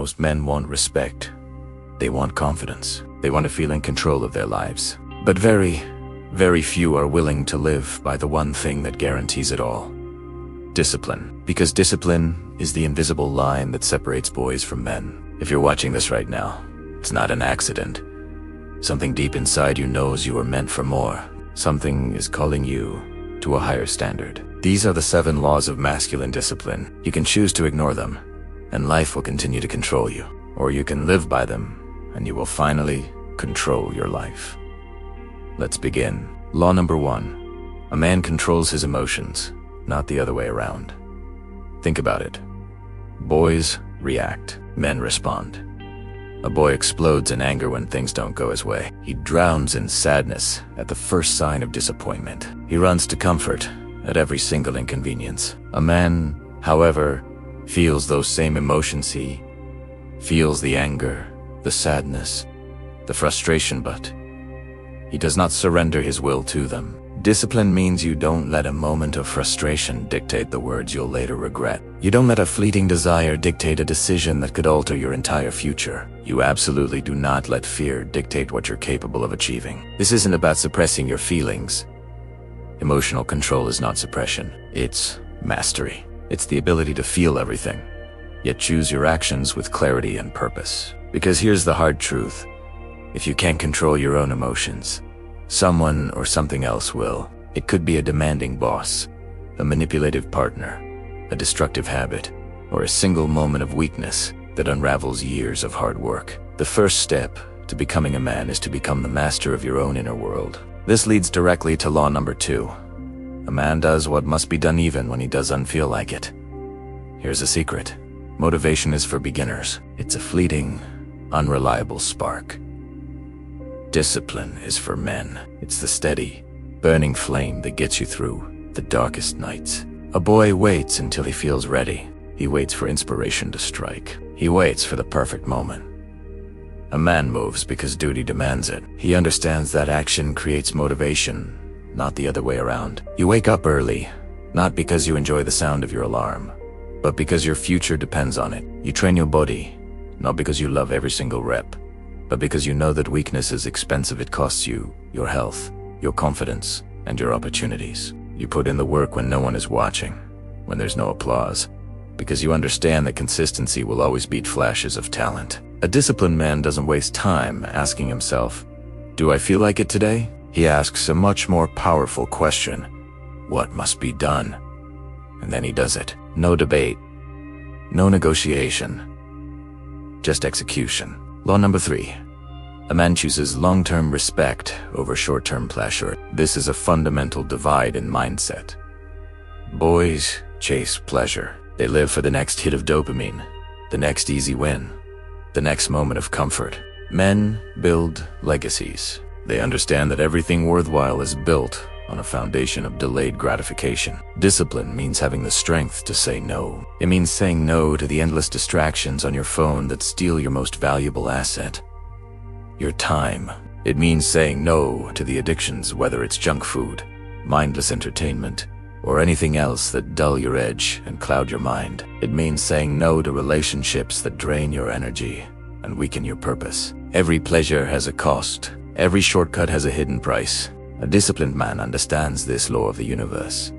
most men want respect. They want confidence. They want to feel in control of their lives. But very, very few are willing to live by the one thing that guarantees it all. Discipline. Because discipline is the invisible line that separates boys from men. If you're watching this right now, it's not an accident. Something deep inside you knows you are meant for more. Something is calling you to a higher standard. These are the 7 laws of masculine discipline. You can choose to ignore them, and life will continue to control you. Or you can live by them, and you will finally control your life. Let's begin. Law number 1. A man controls his emotions, not the other way around. Think about it. Boys react, men respond. A boy explodes in anger when things don't go his way. He drowns in sadness at the first sign of disappointment. He runs to comfort at every single inconvenience. A man, however, feels those same emotions. He feels the anger, the sadness, the frustration, but he does not surrender his will to them. Discipline means you don't let a moment of frustration dictate the words you'll later regret. You don't let a fleeting desire dictate a decision that could alter your entire future. You absolutely do not let fear dictate what you're capable of achieving. This isn't about suppressing your feelings. Emotional control is not suppression. It's mastery. It's the ability to feel everything, yet choose your actions with clarity and purpose. Because here's the hard truth. If you can't control your own emotions, someone or something else will. It could be a demanding boss, a manipulative partner, a destructive habit, or a single moment of weakness that unravels years of hard work. The first step to becoming a man is to become the master of your own inner world. This leads directly to law number 2. A man does what must be done even when he doesn't feel like it. Here's a secret. Motivation is for beginners. It's a fleeting, unreliable spark. Discipline is for men. It's the steady, burning flame that gets you through the darkest nights. A boy waits until he feels ready. He waits for inspiration to strike. He waits for the perfect moment. A man moves because duty demands it. He understands that action creates motivation, not the other way around. You wake up early, not because you enjoy the sound of your alarm, but because your future depends on it. You train your body, not because you love every single rep, but because you know that weakness is expensive. It costs you your health, your confidence, and your opportunities. You put in the work when no one is watching, when there's no applause, because you understand that consistency will always beat flashes of talent. A disciplined man doesn't waste time asking himself, "Do I feel like it today?" He asks a much more powerful question: what must be done? And then he does it. No debate, no negotiation, just execution. Law number 3. A man chooses long-term respect over short-term pleasure. This is a fundamental divide in mindset. Boys chase pleasure. They live for the next hit of dopamine, the next easy win, the next moment of comfort. Men build legacies. They understand that everything worthwhile is built on a foundation of delayed gratification. Discipline means having the strength to say no. It means saying no to the endless distractions on your phone that steal your most valuable asset, your time. It means saying no to the addictions, whether it's junk food, mindless entertainment, or anything else that dull your edge and cloud your mind. It means saying no to relationships that drain your energy and weaken your purpose. Every pleasure has a cost. Every shortcut has a hidden price. A disciplined man understands this law of the universe.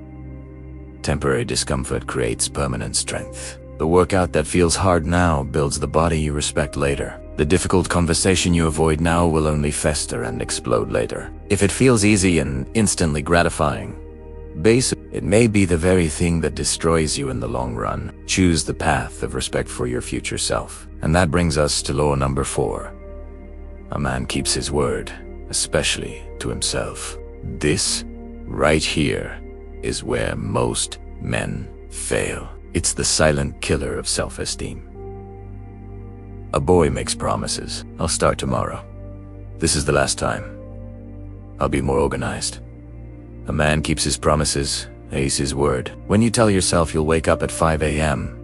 Temporary discomfort creates permanent strength. The workout that feels hard now builds the body you respect later. The difficult conversation you avoid now will only fester and explode later. If it feels easy and instantly gratifying, it may be the very thing that destroys you in the long run. Choose the path of respect for your future self. And that brings us to law number 4. A man keeps his word, especially to himself. This, right here, is where most men fail. It's the silent killer of self-esteem. A boy makes promises. "I'll start tomorrow. This is the last time. I'll be more organized." A man keeps his promises, he's his word. When you tell yourself you'll wake up at 5 a.m.,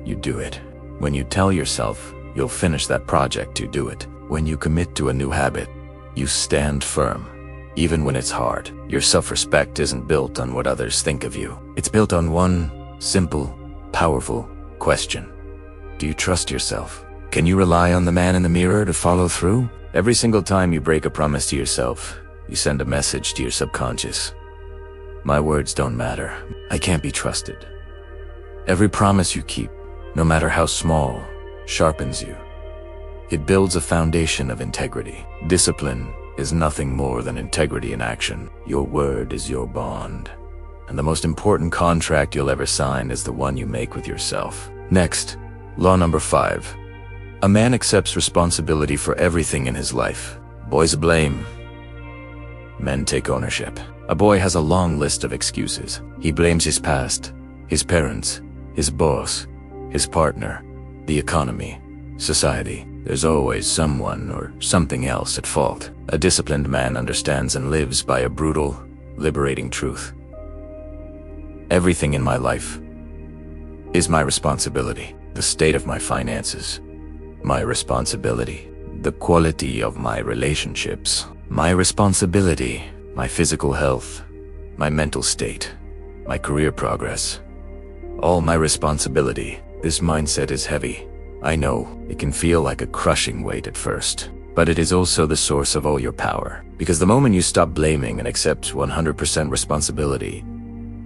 you do it. When you tell yourself you'll finish that project, you do it. When you commit to a new habit, you stand firm, even when it's hard. Your self-respect isn't built on what others think of you. It's built on one simple, powerful question. Do you trust yourself? Can you rely on the man in the mirror to follow through? Every single time you break a promise to yourself, you send a message to your subconscious. My words don't matter. I can't be trusted. Every promise you keep, no matter how small, sharpens you. It builds a foundation of integrity. Discipline is nothing more than integrity in action. Your word is your bond. And the most important contract you'll ever sign is the one you make with yourself. Next, law number 5. A man accepts responsibility for everything in his life. Boys blame. Men take ownership. A boy has a long list of excuses. He blames his past, his parents, his boss, his partner, the economy, society. There's always someone or something else at fault. A disciplined man understands and lives by a brutal, liberating truth. Everything in my life is my responsibility. The state of my finances, my responsibility. The quality of my relationships, my responsibility. My physical health, my mental state, my career progress. All my responsibility. This mindset is heavy. I know it can feel like a crushing weight at first, but it is also the source of all your power. Because the moment you stop blaming and accept 100% responsibility,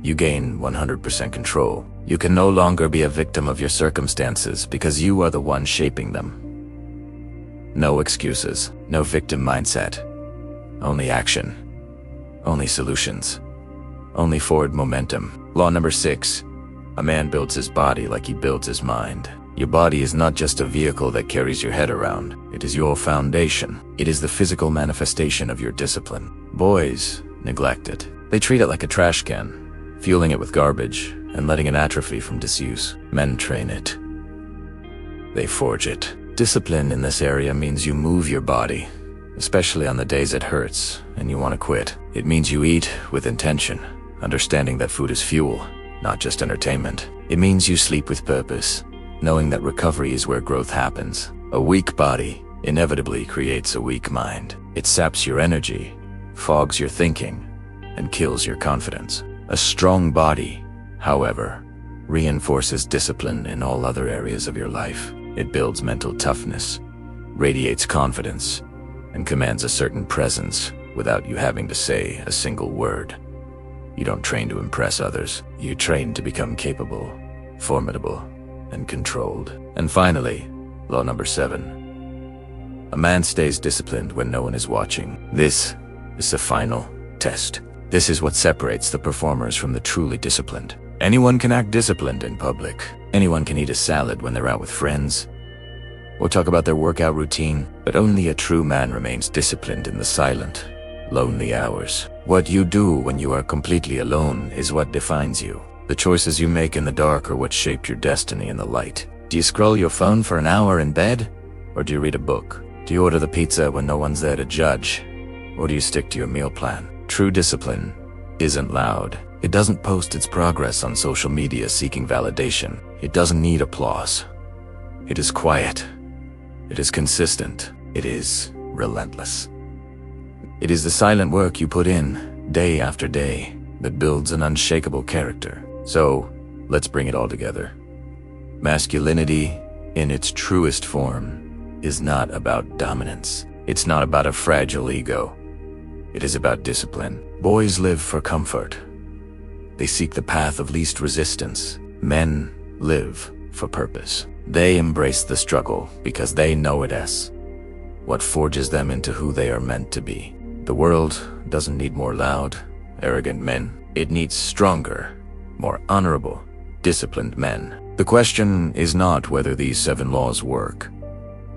you gain 100% control. You can no longer be a victim of your circumstances because you are the one shaping them. No excuses, no victim mindset. Only action. Only solutions. Only forward momentum. Law number 6. A man builds his body like he builds his mind. Your body is not just a vehicle that carries your head around. It is your foundation. It is the physical manifestation of your discipline. Boys neglect it. They treat it like a trash can, fueling it with garbage and letting it atrophy from disuse. Men train it. They forge it. Discipline in this area means you move your body, especially on the days it hurts and you want to quit. It means you eat with intention, understanding that food is fuel, not just entertainment. It means you sleep with purpose, knowing that recovery is where growth happens. A weak body inevitably creates a weak mind. It saps your energy, fogs your thinking, and kills your confidence. A strong body, however, reinforces discipline in all other areas of your life. It builds mental toughness, radiates confidence, and commands a certain presence without you having to say a single word. You don't train to impress others. You train to become capable, formidable, and controlled. And finally, law number 7. A man stays disciplined when no one is watching. This is the final test. This is what separates the performers from the truly disciplined. Anyone can act disciplined in public. Anyone can eat a salad when they're out with friends, or talk about their workout routine, but only a true man remains disciplined in the silent, lonely hours. What you do when you are completely alone is what defines you. The choices you make in the dark are what shape your destiny in the light. Do you scroll your phone for an hour in bed? Or do you read a book? Do you order the pizza when no one's there to judge? Or do you stick to your meal plan? True discipline isn't loud. It doesn't post its progress on social media seeking validation. It doesn't need applause. It is quiet. It is consistent. It is relentless. It is the silent work you put in, day after day, that builds an unshakable character. So, let's bring it all together. Masculinity, in its truest form, is not about dominance. It's not about a fragile ego. It is about discipline. Boys live for comfort. They seek the path of least resistance. Men live for purpose. They embrace the struggle because they know it as what forges them into who they are meant to be. The world doesn't need more loud, arrogant men. It needs stronger, more honorable, disciplined men. The question is not whether these 7 laws work.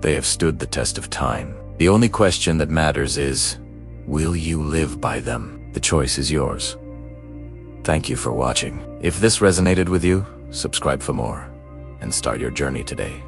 They have stood the test of time. The only question that matters is, will you live by them? The choice is yours. Thank you for watching. If this resonated with you, subscribe for more and start your journey today.